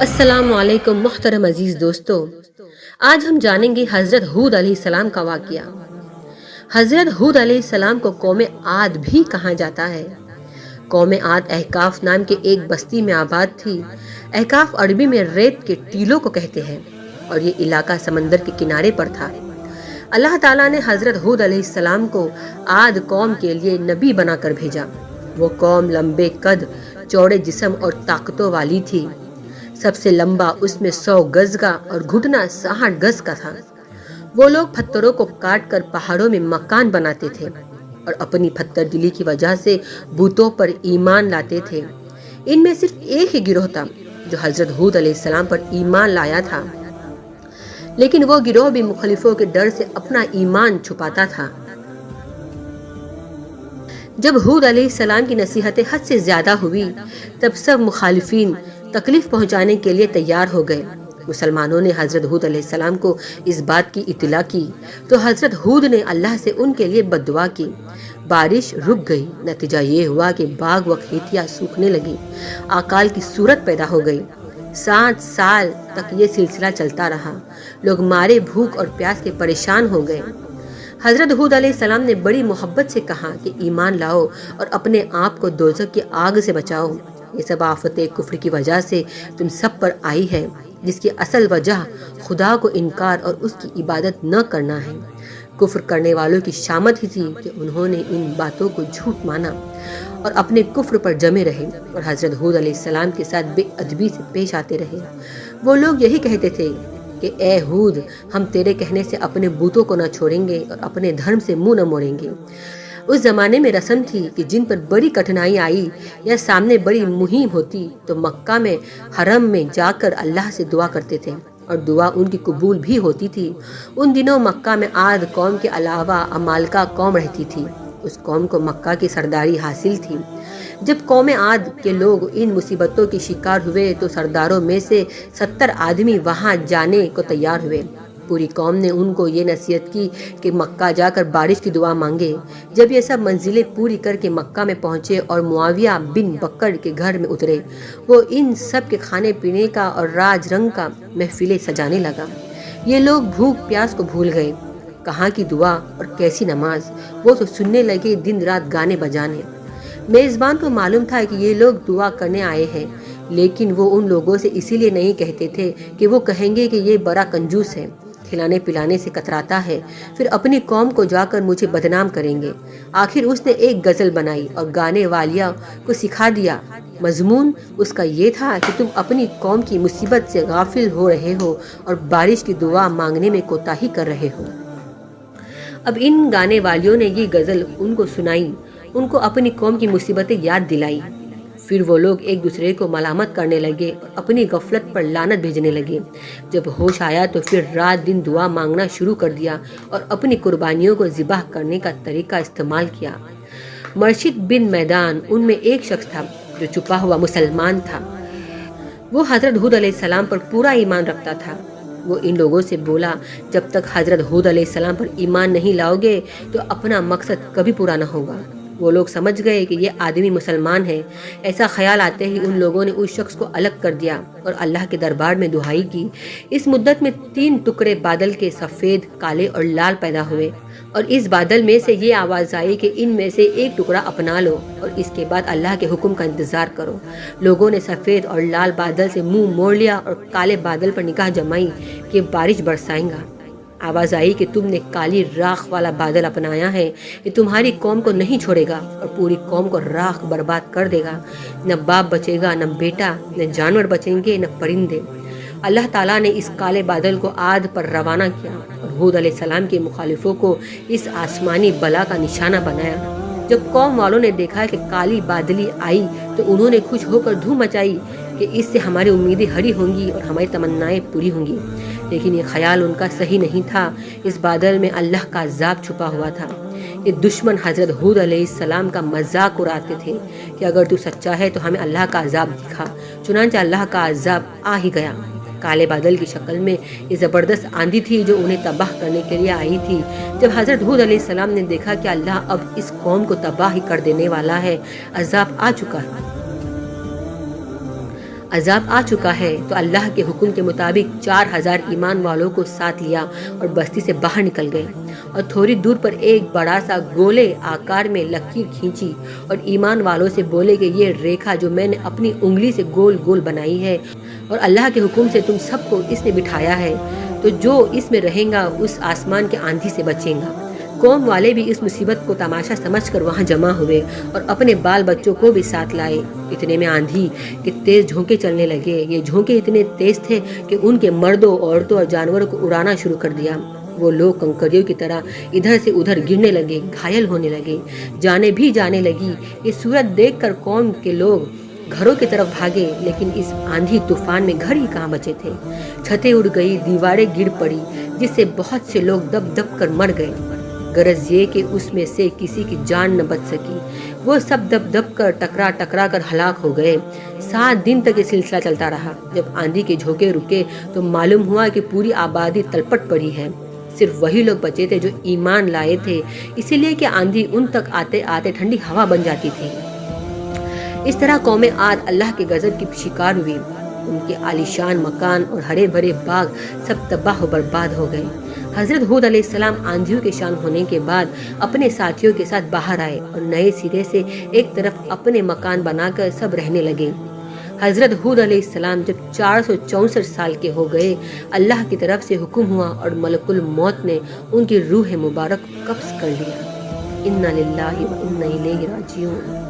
السلام علیکم محترم عزیز دوستو، آج ہم جانیں گے حضرت ہود علیہ السلام کا واقعہ۔ حضرت ہود علیہ السلام کو قوم عاد بھی کہا جاتا ہے۔ قوم عاد احقاف نام کے ایک بستی میں آباد تھی۔ احقاف عربی میں ریت کے ٹیلوں کو کہتے ہیں اور یہ علاقہ سمندر کے کنارے پر تھا۔ اللہ تعالیٰ نے حضرت ہود علیہ السلام کو عاد قوم کے لیے نبی بنا کر بھیجا۔ وہ قوم لمبے قد، چوڑے جسم اور طاقتوں والی تھی۔ سب سے لمبا اس میں 100 گز کا اور گھٹنا 60 گز کا تھا۔ وہ لوگ پتھروں کو کاٹ کر پہاڑوں میں مکان بناتے تھے اور اپنی پتھر دلی کی وجہ سے بتوں پر ایمان لاتے تھے۔ ان میں صرف ایک ہی گروہ تھا جو حضرت ہود علیہ السلام پر ایمان لایا تھا، لیکن وہ گروہ بھی مخالفوں کے ڈر سے اپنا ایمان چھپاتا تھا۔ جب ہود علیہ السلام کی نصیحتیں حد سے زیادہ ہوئی، تب سب مخالفین تکلیف پہنچانے کے لیے تیار ہو گئے۔ مسلمانوں نے حضرت ہود علیہ السلام کو اس بات کی اطلاع کی تو حضرت ہود نے اللہ سے ان کے لیے بد دعا کی۔ بارش رک گئی۔ نتیجہ یہ ہوا کہ باغ و کھیتیاں سوکھنے لگی، اکال کی صورت پیدا ہو گئی۔ 7 سال تک یہ سلسلہ چلتا رہا۔ لوگ مارے بھوک اور پیاس کے پریشان ہو گئے۔ حضرت ہود علیہ السلام نے بڑی محبت سے کہا کہ ایمان لاؤ اور اپنے آپ کو دوزخ کی آگ سے بچاؤ۔ یہ سب آفتیں کفر کی وجہ سے تم سب پر آئی ہے، جس کی اصل وجہ خدا کو انکار اور اس کی عبادت نہ کرنا ہے۔ کفر کرنے والوں کی شامت ہی تھی کہ انہوں نے ان باتوں کو جھوٹ مانا اور اپنے کفر پر جمے رہے اور حضرت ہود علیہ السلام کے ساتھ بے ادبی سے پیش آتے رہے۔ وہ لوگ یہی کہتے تھے کہ اے ہود، ہم تیرے کہنے سے اپنے بتوں کو نہ چھوڑیں گے اور اپنے دھرم سے منہ نہ موڑیں گے۔ اس زمانے میں رسم تھی کہ جن پر بڑی کٹھنائی آئی یا سامنے بڑی مہم ہوتی تو مکہ میں حرم میں جا کر اللہ سے دعا کرتے تھے اور دعا ان کی قبول بھی ہوتی تھی۔ ان دنوں مکہ میں عاد قوم کے علاوہ عمالقہ قوم رہتی تھی۔ اس قوم کو مکہ کی سرداری حاصل تھی۔ جب قوم عاد کے لوگ ان مصیبتوں کے شکار ہوئے تو سرداروں میں سے 70 آدمی وہاں جانے کو تیار ہوئے۔ پوری قوم نے ان کو یہ نصیحت کی کہ مکہ جا کر بارش کی دعا مانگے۔ جب یہ سب منزلیں پوری کر کے مکہ میں پہنچے اور معاویہ بن بکر کے گھر میں اترے، وہ ان سب کے کھانے پینے کا اور راج رنگ کا محفلیں سجانے لگا۔ یہ لوگ بھوک پیاس کو بھول گئے۔ کہاں کی دعا اور کیسی نماز! وہ تو سننے لگے دن رات گانے بجانے۔ میزبان کو معلوم تھا کہ یہ لوگ دعا کرنے آئے ہیں، لیکن وہ ان لوگوں سے اسی لیے نہیں کہتے تھے کہ وہ کہیں گے کہ یہ بڑا کنجوس ہے، کھلانے پلانے سے کتراتا ہے، پھر اپنی قوم کو جا کر مجھے بدنام کریں گے۔ آخر اس نے ایک غزل بنائی اور گانے والیوں کو سکھا دیا۔ مضمون اس کا یہ تھا کہ تم اپنی قوم کی مصیبت سے غافل ہو رہے ہو اور بارش کی دعا مانگنے میں کوتاہی کر رہے ہو۔ اب ان گانے والیوں نے یہ غزل ان کو سنائی، ان کو اپنی قوم کی مصیبتیں یاد دلائی۔ پھر وہ لوگ ایک دوسرے کو ملامت کرنے لگے اور اپنی غفلت پر لعنت بھیجنے لگے۔ جب ہوش آیا تو پھر رات دن دعا مانگنا شروع کر دیا اور اپنی قربانیوں کو ذبح کرنے کا طریقہ استعمال کیا۔ مرشد بن میدان ان میں ایک شخص تھا جو چھپا ہوا مسلمان تھا۔ وہ حضرت ہود علیہ السلام پر پورا ایمان رکھتا تھا۔ وہ ان لوگوں سے بولا، جب تک حضرت ہود علیہ السلام پر ایمان نہیں لاؤ گے تو اپنا مقصد کبھی پورا نہ ہوگا۔ وہ لوگ سمجھ گئے کہ یہ آدمی مسلمان ہے۔ ایسا خیال آتے ہی ان لوگوں نے اس شخص کو الگ کر دیا اور اللہ کے دربار میں دعائی کی۔ اس مدت میں 3 ٹکڑے بادل کے، سفید، کالے اور لال پیدا ہوئے اور اس بادل میں سے یہ آواز آئی کہ ان میں سے ایک ٹکڑا اپنا لو اور اس کے بعد اللہ کے حکم کا انتظار کرو۔ لوگوں نے سفید اور لال بادل سے منہ موڑ لیا اور کالے بادل پر نگاہ جمائی کہ بارش برسائے گا۔ آواز آئی کہ تم نے کالی راکھ والا بادل اپنایا ہے، یہ تمہاری قوم کو نہیں چھوڑے گا اور پوری قوم کو راکھ برباد کر دے گا۔ نہ باپ بچے گا، نہ بیٹا، نہ جانور بچیں گے، نہ پرندے۔ اللہ تعالیٰ نے اس کالے بادل کو عاد پر روانہ کیا اور ہود علیہ السلام کے مخالفوں کو اس آسمانی بلا کا نشانہ بنایا۔ جب قوم والوں نے دیکھا کہ کالی بادلی آئی تو انہوں نے خوش ہو کر دھوم مچائی کہ اس سے ہماری امیدیں ہری ہوں گی اور ہماری تمنائیں پوری ہوں گی، لیکن یہ خیال ان کا صحیح نہیں تھا۔ اس بادل میں اللہ کا عذاب چھپا ہوا تھا۔ یہ دشمن حضرت ہود علیہ السلام کا مذاق اڑاتے تھے کہ اگر تو سچا ہے تو ہمیں اللہ کا عذاب دکھا۔ چنانچہ اللہ کا عذاب آ ہی گیا۔ کالے بادل کی شکل میں یہ زبردست آندھی تھی جو انہیں تباہ کرنے کے لیے آئی تھی۔ جب حضرت ہود علیہ السلام نے دیکھا کہ اللہ اب اس قوم کو تباہ ہی کر دینے والا ہے، عذاب آ چکا ہے، عذاب آ چکا ہے تو اللہ کے حکم کے مطابق 4000 ایمان والوں کو ساتھ لیا اور بستی سے باہر نکل گئے اور تھوڑی دور پر ایک بڑا سا گولے آکار میں لکیر کھینچی اور ایمان والوں سے بولے کہ یہ ریکھا جو میں نے اپنی انگلی سے گول گول بنائی ہے اور اللہ کے حکم سے تم سب کو اس نے بٹھایا ہے، تو جو اس میں رہیں گا اس آسمان کے آندھی سے بچیں گا۔ قوم والے بھی اس مصیبت کو تماشا سمجھ کر وہاں جمع ہوئے اور اپنے بال بچوں کو بھی ساتھ لائے۔ اتنے میں آندھی کے تیز جھونکے چلنے لگے۔ یہ جھونکے اتنے تیز تھے کہ ان کے مردوں، عورتوں اور جانوروں کو اڑانا شروع کر دیا۔ وہ لوگ کنکریوں کی طرح ادھر سے ادھر گرنے لگے، گھائل ہونے لگے، جانیں بھی جانے لگی۔ یہ صورت دیکھ کر قوم کے لوگ گھروں کی طرف بھاگے، لیکن اس آندھی طوفان میں گھر ہی کہاں بچے تھے۔ چھتیں اڑ گئی، دیواریں گر پڑی، جس سے بہت سے لوگ دب دب کر مر گئے، غرض یہ کہ اس میں سے کسی کی جان نہ بچ سکی۔ وہ سب دب دب کر ٹکرا کر ہلاک ہو گئے۔ 7 دن تک یہ سلسلہ چلتا رہا۔ جب آندھی کے جھونکے رکے تو معلوم ہوا کہ پوری آبادی تلپٹ پڑی ہے، صرف وہی لوگ بچے تھے جو ایمان لائے تھے، اسی لیے کہ آندھی ان تک آتے آتے ٹھنڈی ہوا بن جاتی تھی۔ اس طرح قوم عاد اللہ کے غضب کی شکار ہوئی۔ ان کے عالیشان مکان اور ہرے بھرے باغ سب تباہ و برباد ہو گئے۔ حضرت ہود علیہ السلام آندھیوں کے شان ہونے کے بعد اپنے ساتھیوں کے ساتھ باہر آئے اور نئے سرے سے ایک طرف اپنے مکان بنا کر سب رہنے لگے۔ حضرت ہود علیہ السلام جب 464 سال کے ہو گئے، اللہ کی طرف سے حکم ہوا اور ملک الموت نے ان کی روح مبارک قبض کر لیا۔ انا للہ و انا الیہ راجعون۔